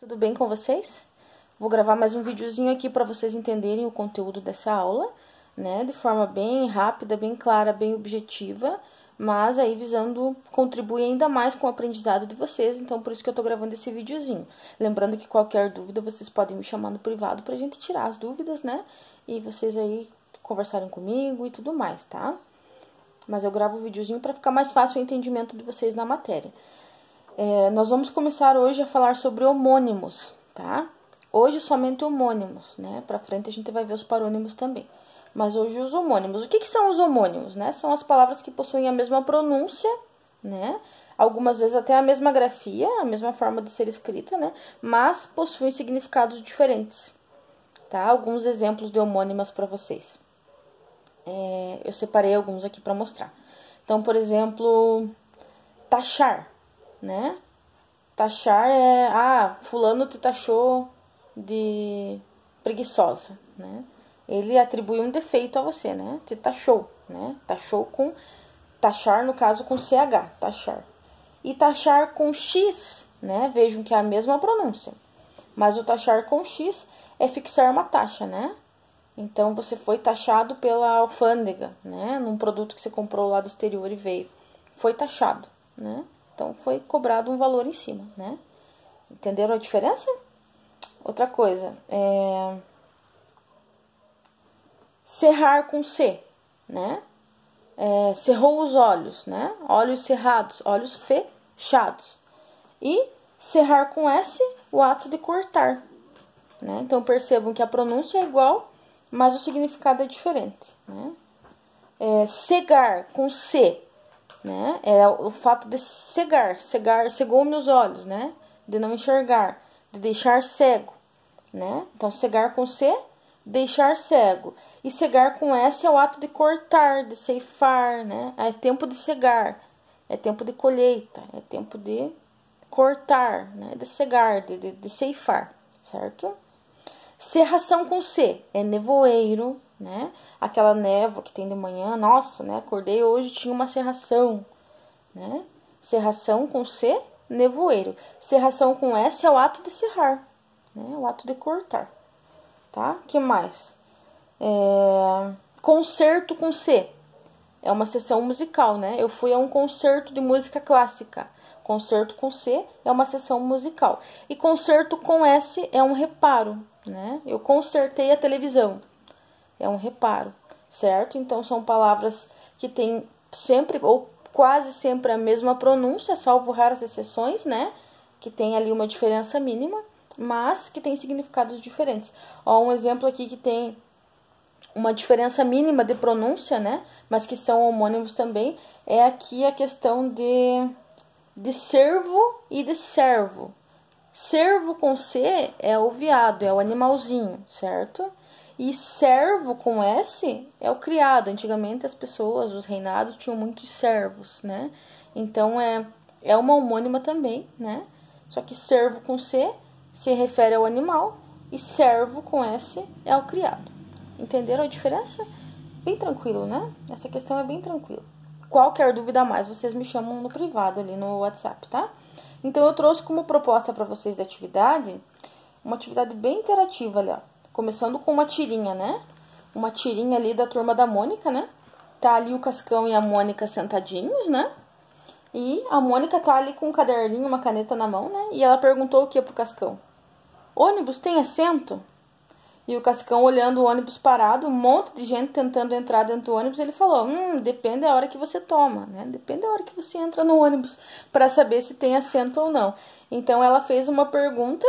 Tudo bem com vocês? Vou gravar mais um videozinho aqui para vocês entenderem o conteúdo dessa aula, né? De forma bem rápida, bem clara, bem objetiva, mas aí visando contribuir ainda mais com o aprendizado de vocês, então por isso que eu tô gravando esse videozinho. Lembrando que qualquer dúvida vocês podem me chamar no privado pra gente tirar as dúvidas, né? E vocês aí conversarem comigo e tudo mais, tá? Mas eu gravo o videozinho para ficar mais fácil o entendimento de vocês na matéria. Nós vamos começar hoje a falar sobre homônimos, tá? Hoje somente homônimos, né? Pra frente a gente vai ver os parônimos também. Mas hoje os homônimos. O que são os homônimos, né? São as palavras que possuem a mesma pronúncia, né? Algumas vezes até a mesma grafia, a mesma forma de ser escrita, né? Mas possuem significados diferentes, tá? Alguns exemplos de homônimas para vocês. Eu separei alguns aqui para mostrar. Então, por exemplo, taxar, né? Taxar é, fulano te taxou de preguiçosa, né? Ele atribui um defeito a você, né? Te taxou, né? Taxou com, taxar no caso com CH, taxar. E taxar com X, né? Vejam que é a mesma pronúncia. Mas o taxar com X é fixar uma taxa, né? Então, você foi taxado pela alfândega, né? Num produto que você comprou lá do exterior e veio. Foi taxado, né? Então, foi cobrado um valor em cima, né? Entenderam a diferença? Outra coisa, cerrar com C, né? Cerrou os olhos, né? Olhos cerrados, olhos fechados. E cerrar com S, o ato de cortar, né? Então, percebam que a pronúncia é igual, mas o significado é diferente, né? Cegar com C, né? É o fato de cegar, cegou meus olhos, né? De não enxergar, de deixar cego, né? Então, cegar com C, deixar cego. E cegar com S é o ato de cortar, de ceifar, né? É tempo de cegar, é tempo de colheita, é tempo de cortar, né? De cegar, de ceifar, certo? Cerração com C é nevoeiro, né? Aquela névoa que tem de manhã, nossa, né? Acordei hoje, tinha uma cerração, né? Cerração com C, nevoeiro. Cerração com S é o ato de cerrar, né? O ato de cortar, tá? Que mais? Concerto com C é uma sessão musical, né? Eu fui a um concerto de música clássica. Concerto com C é uma sessão musical. E concerto com S é um reparo, né? Eu consertei a televisão. É um reparo, certo? Então, são palavras que têm sempre, ou quase sempre, a mesma pronúncia, salvo raras exceções, né? Que tem ali uma diferença mínima, mas que tem significados diferentes. Ó, um exemplo aqui que tem uma diferença mínima de pronúncia, né? Mas que são homônimos também, é aqui a questão de cervo e de servo. Cervo com C é o veado, é o animalzinho, certo? E servo com S é o criado. Antigamente as pessoas, os reinados, tinham muitos servos, né? Então, é uma homônima também, né? Só que servo com C se refere ao animal e servo com S é o criado. Entenderam a diferença? Bem tranquilo, né? Essa questão é bem tranquila. Qualquer dúvida a mais, vocês me chamam no privado ali no WhatsApp, tá? Então, eu trouxe como proposta para vocês de atividade, uma atividade bem interativa ali, ó. Começando com uma tirinha, né? Uma tirinha ali da turma da Mônica, né? Tá ali o Cascão e a Mônica sentadinhos, né? E a Mônica tá ali com um caderninho, uma caneta na mão, né? E ela perguntou o que pro Cascão? Ônibus tem assento? E o Cascão olhando o ônibus parado, um monte de gente tentando entrar dentro do ônibus, ele falou, depende da hora que você toma, né? Depende da hora que você entra no ônibus para saber se tem assento ou não. Então, ela fez uma pergunta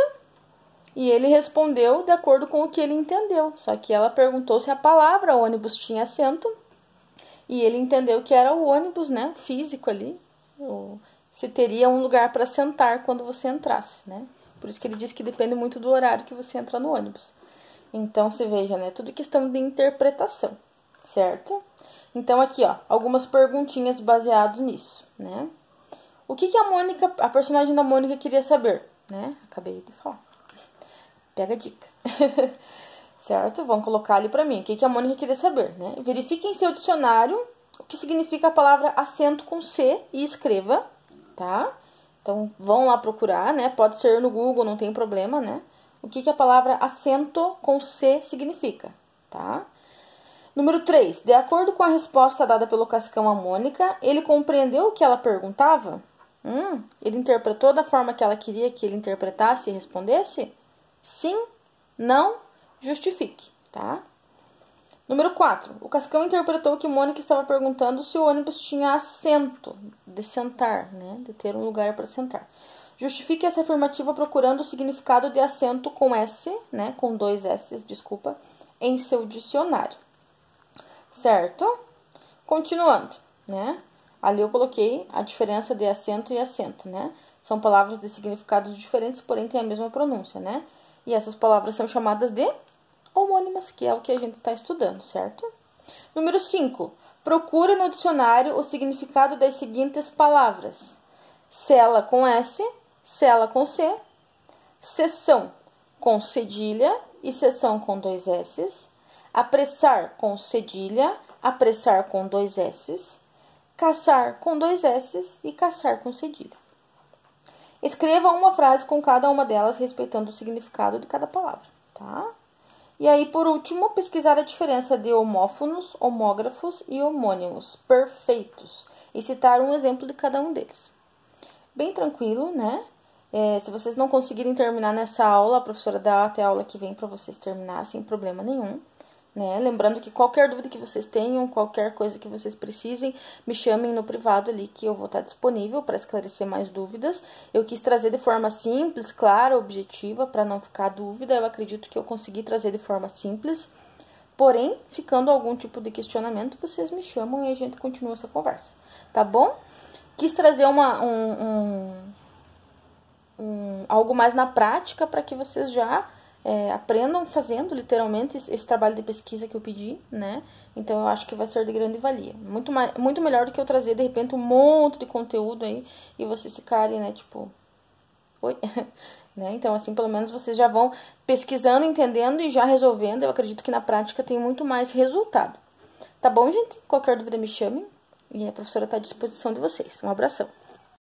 e ele respondeu de acordo com o que ele entendeu. Só que ela perguntou se a palavra ônibus tinha assento e ele entendeu que era o ônibus, né? Físico ali, ou se teria um lugar para sentar quando você entrasse, né? Por isso que ele disse que depende muito do horário que você entra no ônibus. Então, você veja, né? Tudo questão de interpretação, certo? Então, aqui, ó, algumas perguntinhas baseadas nisso, né? O que a Mônica, a personagem da Mônica queria saber, né? Acabei de falar. Pega a dica. Certo? Vão colocar ali pra mim. O que a Mônica queria saber, né? Verifique em seu dicionário o que significa a palavra assento com C e escreva, tá? Então, vão lá procurar, né? Pode ser no Google, não tem problema, né? O que a palavra acento com C significa, tá? Número 3. De acordo com a resposta dada pelo Cascão a Mônica, ele compreendeu o que ela perguntava? Ele interpretou da forma que ela queria que ele interpretasse e respondesse? Sim, não, justifique, tá? Número 4. O Cascão interpretou que Mônica estava perguntando se o ônibus tinha assento, de sentar, né? De ter um lugar para sentar. Justifique essa afirmativa procurando o significado de assento com S, né? Com 2 S, desculpa, em seu dicionário. Certo? Continuando, né? Ali eu coloquei a diferença de assento e acento, né? São palavras de significados diferentes, porém têm a mesma pronúncia, né? E essas palavras são chamadas de homônimas, que é o que a gente está estudando, certo? Número 5. Procura no dicionário o significado das seguintes palavras. Cela com S, cela com C, seção com cedilha e seção com 2 S, apressar com cedilha, apressar com 2 S, caçar com 2 S e caçar com cedilha. Escreva uma frase com cada uma delas, respeitando o significado de cada palavra, tá? E aí, por último, pesquisar a diferença de homófonos, homógrafos e homônimos perfeitos e citar um exemplo de cada um deles. Bem tranquilo, né? Se vocês não conseguirem terminar nessa aula, a professora dá até a aula que vem para vocês terminar sem problema nenhum. Né? Lembrando que qualquer dúvida que vocês tenham, qualquer coisa que vocês precisem, me chamem no privado ali que eu vou estar disponível para esclarecer mais dúvidas. Eu quis trazer de forma simples, clara, objetiva, para não ficar dúvida. Eu acredito que eu consegui trazer de forma simples. Porém, ficando algum tipo de questionamento, vocês me chamam e a gente continua essa conversa. Tá bom? Quis trazer algo mais na prática para que vocês já aprendam fazendo, literalmente, esse trabalho de pesquisa que eu pedi, né? Então, eu acho que vai ser de grande valia. Muito melhor do que eu trazer, de repente, um monte de conteúdo aí e vocês ficarem, né, tipo... Oi? Né? Então, assim, pelo menos vocês já vão pesquisando, entendendo e já resolvendo. Eu acredito que na prática tem muito mais resultado. Tá bom, gente? Qualquer dúvida me chame e a professora está à disposição de vocês. Um abração.